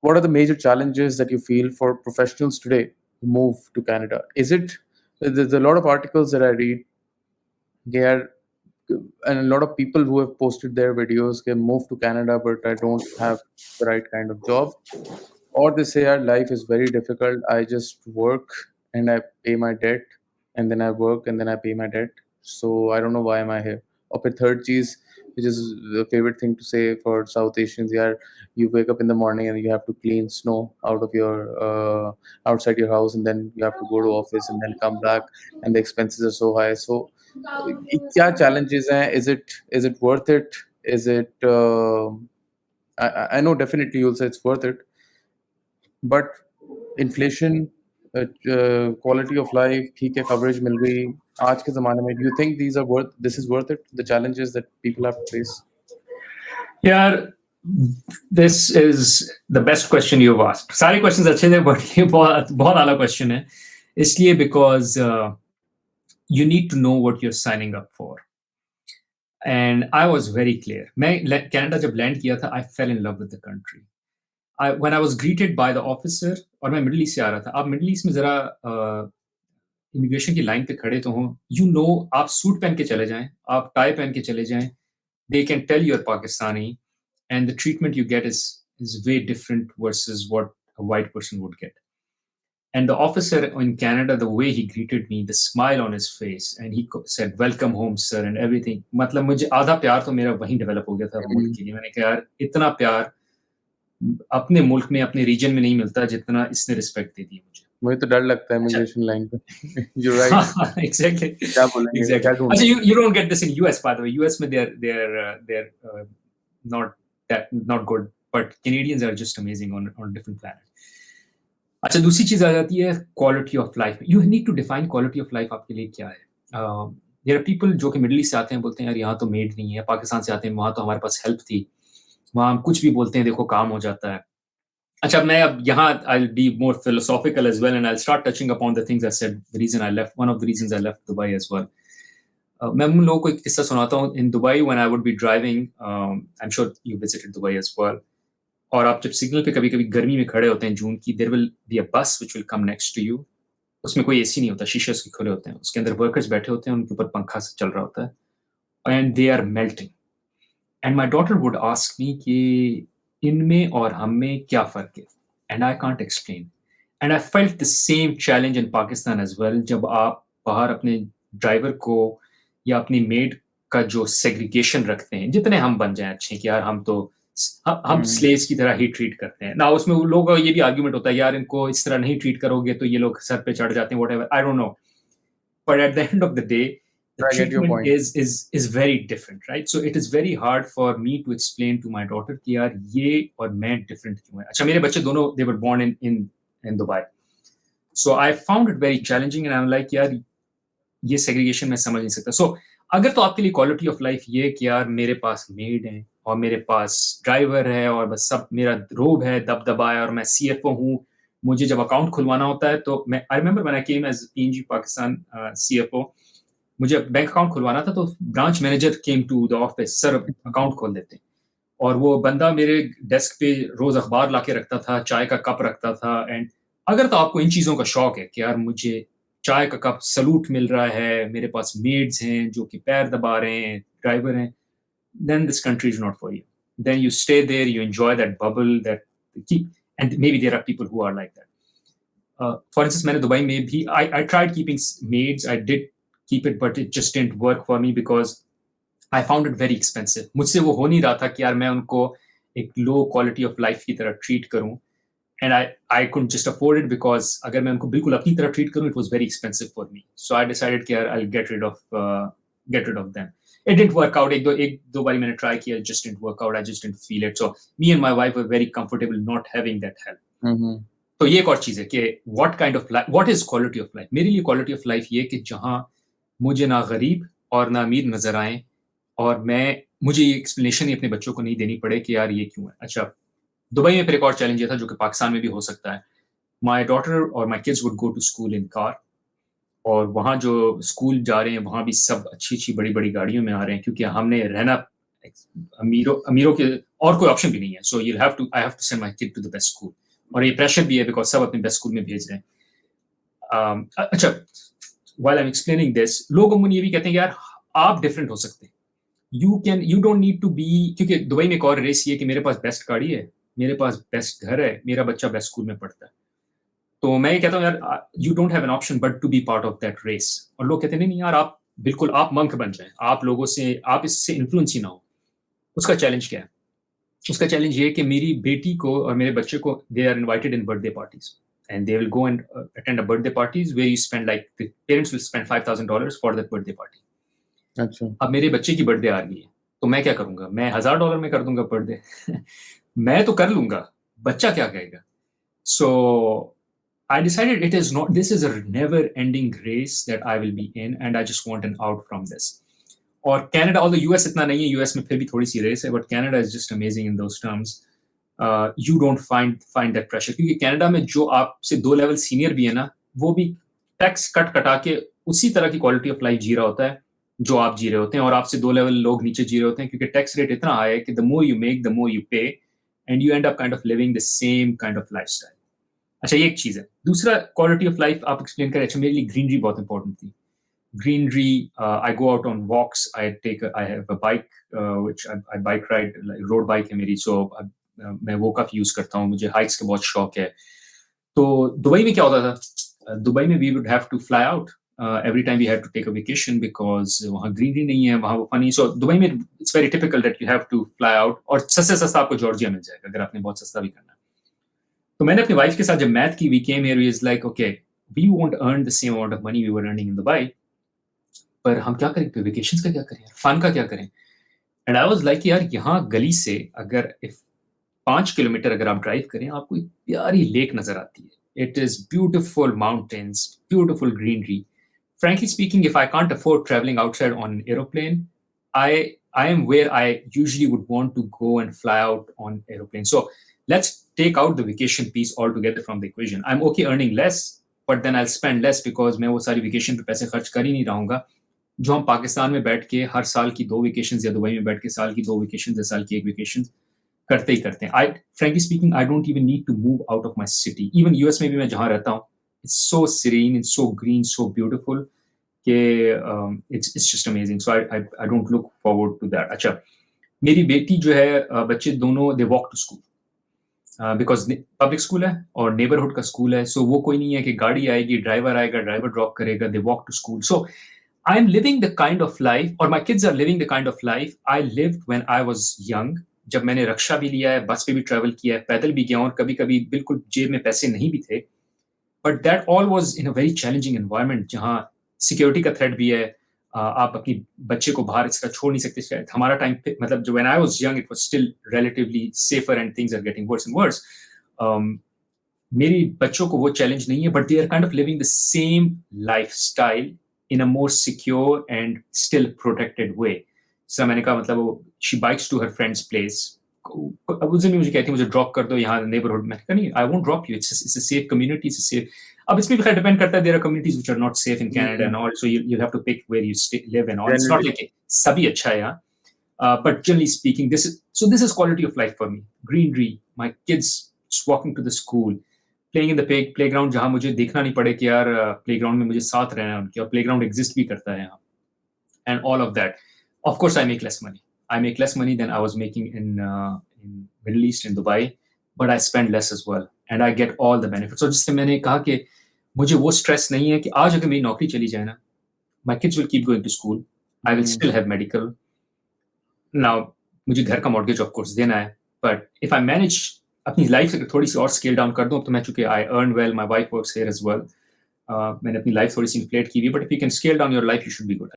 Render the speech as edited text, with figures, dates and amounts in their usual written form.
what are the major challenges that you feel for professionals today who move to Canada? Is it there's a lot of articles that I read, they are, and a lot of people who have posted their videos can move to Canada, but I don't have the right kind of job. Or they say our life is very difficult. I just work and I pay my debt, and then I work and then I pay my debt. So I don't know why am I here. Or the third cheese, which is the favorite thing to say for South Asians, yeah, you wake up in the morning and you have to clean snow out of your outside your house, and then you have to go to office and then come back, and the expenses are so high. So क्या challenges हैं? Is it worth it? Is it I know definitely you'll say it's worth it, but inflation, quality of life, ठीक है, coverage मिल गई आज के ज़माने में, do you think this is worth it, the challenges that people have to face? Yeah, this is the best question you've asked. सारे questions अच्छे थे, but ये बहुत आला question है, इसलिए because you need to know what you're signing up for. And I was very clear. मैं Canada जब land किया था, I fell in love with the country. When I was greeted by the officer, और मैं middle east से आ रहा था, आप मिडिल ईस्ट में जरा इमिग्रेशन की लाइन पे खड़े तो हों, you know, आप सूट पहन के चले जाएं, आप टाई पहन के चले जाएं, they can tell you're Pakistani, and the treatment you get is way different versus what a white person would get. And the officer in Canada, the way he greeted me, the smile on his face, and he said, "Welcome home, sir," and everything. मतलब मुझे आधा प्यार तो मेरा वहीं develop हो गया था मुल्क के लिए. मैंने कहा यार इतना प्यार अपने मुल्क में, अपने रीजन में नहीं मिलता जितना इसने रिस्पेक्ट दे दी मुझे. मुझे तो डर लगता है इमिग्रेशन लाइन पे. You're right. Exactly. क्या बोलेंगे? Exactly. क्या ढूंढेंगे? अच्छा, you don't get this in US, by the way. US में they're not good, but Canadians are just amazing on a different planet. अच्छा, दूसरी चीज आ जाती है quality of life. You need to define quality of life आपके लिए क्या है. देयर आर पीपल जो कि मिडिल ईस्ट से आते हैं, बोलते हैं यार यहाँ तो मेड नहीं है. पाकिस्तान से आते हैं, वहाँ तो हमारे पास हेल्प थी, वहाँ हम कुछ भी बोलते हैं देखो काम हो जाता है. अच्छा, मैं अब यहाँ I'll be more philosophical as well, and I'll start touching upon the things I said. One of the reasons I left Dubai as well. मैं उन लोगों को एक किस्सा सुनाता हूँ. In Dubai, when I would be driving, I'm sure you visited Dubai as well. और आप जब सिग्नल पे कभी-कभी गर्मी में खड़े होते हैं जून की, there will be a bus which will come next to you. उसमें कोई एसी नहीं होता, शीशे उसके खुले होते हैं. उसके अंदर वर्कर्स बैठे होते हैं, उनके ऊपर पंखा से चल रहा होता है. And they are melting. And my daughter would ask me कि इनमें और हम में क्या फ़र्क है? And I can't explain. And I felt the same challenge in Pakistan as well. जब आप बाहर अपने ड्राइवर को या अपनी मेड का जो सेग्रीगेशन रखते हैं, जितने हम बन जाएं अच्छे कि यार हम तो हम स्लेव्स की तरह ही ट्रीट करते हैं ना. उसमें लोगों का ये भी आर्ग्यूमेंट होता है यार इनको इस तरह नहीं ट्रीट करोगे तो ये लोग सर पे चढ़ जाते हैं, whatever. I don't know, but at the end of the day the treatment is very different, right? So it is very hard for me to explain to my daughter कि यार ये और मैं different क्यों है. अच्छा, मेरे बच्चे दोनों they were born in Dubai, so I found it very challenging, and I'm like यार ये segregation मैं समझ नहीं सकता. So अगर तो आपके लिए quality of life ये कि यार मेरे पास maid है और मेरे पास ड्राइवर है और बस सब मेरा रोब है, दबदबा है, और मैं CFO हूँ, मुझे जब अकाउंट खुलवाना होता है तो मैं I remember when I came as PNG Pakistan CFO, मुझे बैंक अकाउंट खुलवाना था तो branch manager came to the office, sir account खोल देते हैं. और वो बंदा मेरे डेस्क पे रोज अखबार लाके रखता था, चाय का कप रखता था. एंड अगर तो आपको इन चीज़ों का शौक है कि यार मुझे चाय का कप सलूट मिल रहा है, मेरे पास मेड्स हैं जो कि पैर दबा रहे हैं, ड्राइवर हैं, then this country is not for you. Then you stay there, you enjoy that bubble that keep, and maybe there are people who are like that. For instance, मैंने दुबई में भी I tried keeping maids, I did keep it, but it just didn't work for me because I found it very expensive. मुझसे वो हो नहीं रहा था कि यार मैं उनको एक low quality of life की तरह treat करूं, and I couldn't just afford it because अगर मैं उनको बिल्कुल अपनी तरह treat करूं, it was very expensive for me. So I decided कि यार I'll get rid of them. It didn't work out. एक दो बारी मैंने try किया, it just didn't work out. I just didn't feel it. So me and my wife were very comfortable not having that help. तो ये एक और चीज़ है कि what is quality of life? मेरे लिए quality of life ये कि जहाँ मुझे ना गरीब और ना अमीर नजर आए, और मुझे ये एक्सप्लेनेशन ही अपने बच्चों को नहीं देनी पड़े कि यार ये क्यों है. अच्छा, दुबई में फिर एक और चैलेंज ये था जो कि पाकिस्तान में भी हो सकता है. माई डॉटर और my kids would go to school in car, और वहाँ जो स्कूल जा रहे हैं वहाँ भी सब अच्छी अच्छी बड़ी बड़ी गाड़ियों में आ रहे हैं, क्योंकि हमने रहना अमीरों के और कोई ऑप्शन भी नहीं है. So you'll have to I have to send my kid to the best school. और ये प्रेशर भी है बिकॉज सब अपने बेस्ट स्कूल में भेज रहे हैं. अच्छा, while I'm explaining this, लोग अमूमन ये भी कहते हैं यार आप डिफरेंट हो सकते हैं. You don't need to be, क्योंकि दुबई में एक और रेस ये है कि मेरे पास बेस्ट गाड़ी है, मेरे पास बेस्ट घर है, मेरा बच्चा बेस्ट स्कूल में पढ़ता है. तो मैं ये कहता हूँ यार you don't have an option but to be part of that race. और लोग कहते हैं नहीं यार आप बिल्कुल आप मंक बन जाएं, आप लोगों से आप इससे इन्फ्लुएंस ही ना हो. उसका चैलेंज क्या है? उसका चैलेंज ये है कि मेरी बेटी को और मेरे बच्चे को they are invited in birthday parties and they will go and attend a birthday parties where you spend like the parents will spend $5,000 for that birthday party. अच्छा. अब मेरे बच्चे की बर्थडे आ रही है तो मैं क्या करूंगा? मैं $1,000 में कर दूंगा बर्थडे. मैं तो कर लूंगा, बच्चा क्या कहेगा? So I decided this is a never ending race that I will be in and I just want an out from this. और कनाडा, although US इतना नहीं है, US में फिर भी थोड़ी सी रेस है, but Canada is just amazing in those terms. You don't find that pressure, क्योंकि कनाडा में जो आपसे 2 लेवल सीनियर भी है ना, वो भी टैक्स कटा के उसी तरह की क्वालिटी ऑफ लाइफ जी रहा होता है जो आप जी रहे होते हैं, और आपसे 2 लेवल लोग नीचे जी रहे होते हैं, क्योंकि टैक्स रेट इतना हाई है कि the more you make the more you pay and you end up kind of living the same kind of lifestyle. अच्छा, ये एक चीज है. दूसरा क्वालिटी ऑफ लाइफ आप एक्सप्लेन करें. अच्छा, मेरे लिए ग्रीनरी बहुत इंपॉर्टेंट थी. Greenery, I go out on walks, I have a bike, which I bike ride, like road bike है मेरी, so मैं वो काफी यूज करता हूँ. मुझे हाइक्स का बहुत शौक है. तो दुबई में क्या होता था? दुबई में we would have to fly out every time we had to take a vacation because वहाँ ग्रीनरी नहीं है, वहाँ वो फनी. सो दुबई में it's very typical that you have to fly out, और सस्ता आपको जॉर्जिया मिल जाएगा अगर आपने बहुत सस्ता भी करना है. तो मैंने अपनी वाइफ के साथ जब मैथ की, we came here, we is like okay, we won't earn the same amount of money we were earning in Dubai, पर हम क्या करें? वेकेशंस का क्या करें, फन का क्या करें? एंड आई वाज लाइक यार यहाँ गली से अगर 5 किलोमीटर अगर आप ड्राइव करें, आपको एक प्यारी लेक नजर आती है. It is beautiful mountains, beautiful greenery. Frankly speaking, if I can't afford traveling outside on an aeroplane, I am where I usually would want to go and fly out on aeroplane. So let's take out the vacation piece altogether from the equation. I'm okay earning less, but then I'll spend less because मैं वो सारी vacation पे पैसे खर्च कर ही नहीं रहूंगा जो हम पाकिस्तान में बैठ के हर साल की 2 वेकेशंस या दुबई में बैठ के साल की 2 वेकेशंस या साल की 1 वेकेशन करते ही करते हैं. Frankly speaking, I don't even need to move out of my city. Even US में भी मैं जहाँ रहता हूँ, it's so serene, it's so green, so beautiful कि it's just amazing. So I don't look forward to that. अच्छा, मेरी बेटी जो है, बच्चे दोनों they walk to school because public school है और नेबरहुड का स्कूल है. सो वो कोई नहीं है कि गाड़ी आएगी, ड्राइवर आएगा, ड्राइवर ड्रॉप करेगा. they walk to school. So I'm living the kind of life, or my kids are living the kind of life I lived when I was young. जब मैंने रक्षा भी लिया है, बस पे भी ट्रैवल किया है, पैदल भी गया हूँ, और कभी-कभी बिल्कुल जेब में पैसे नहीं भी थे. But that all was in a very challenging environment जहाँ सिक्योरिटी का थ्रेट भी है. आप अपनी बच्चे को बाहर इसका छोड़ नहीं सकते. शायद हमारा टाइम पे, मतलब जो when I was young, it was still relatively safer and things are getting worse and worse. मेरी बच्चों को वो चैलेंज नहीं है, but they are kind of living the same lifestyle in a more secure and still protected way. So मैंने कहा मतलब वो she bikes to her friend's place. अब उस दिन मुझे कहती है मुझे ड्रॉप कर दो यहाँ नेबरहुड में. नहीं, I won't drop you. It's a safe community. It's a safe. अब इसमें भी खैर डिपेंड करता है. There are communities which are not safe in Canada and all, so you'll have to pick where you live and all. It's not like सभी अच्छा है यहाँ. But generally speaking, this is quality of life for me. Greenery, my kids just walking to the school, playing in the playground जहाँ मुझे देखना नहीं पड़े कि यार प्लेग्राउंड में मुझे साथ रहना है उनके, और प्लेग्राउंड एग्जिस्ट भी करता है यहाँ. And all of that. Of course, I make less money. I make less money than I was making in Middle East, in Dubai, but I spend less as well, and I get all the benefits. So जिससे मैंने कहा कि मुझे वो stress नहीं है कि आज अगर मेरी नौकरी चली जाए ना, my kids will keep going to school. I will still have medical. Now मुझे घर का mortgage of course देना है, but if I manage अपनी लाइफ से थोड़ी सी और स्केल डाउन कर दूं, तो मैं चूंकि I earn well, my wife works here as well. मैंने अपनी लाइफ थोड़ी सी इन्फ्लेट की हुई, but if you can scale down your life, you should be good.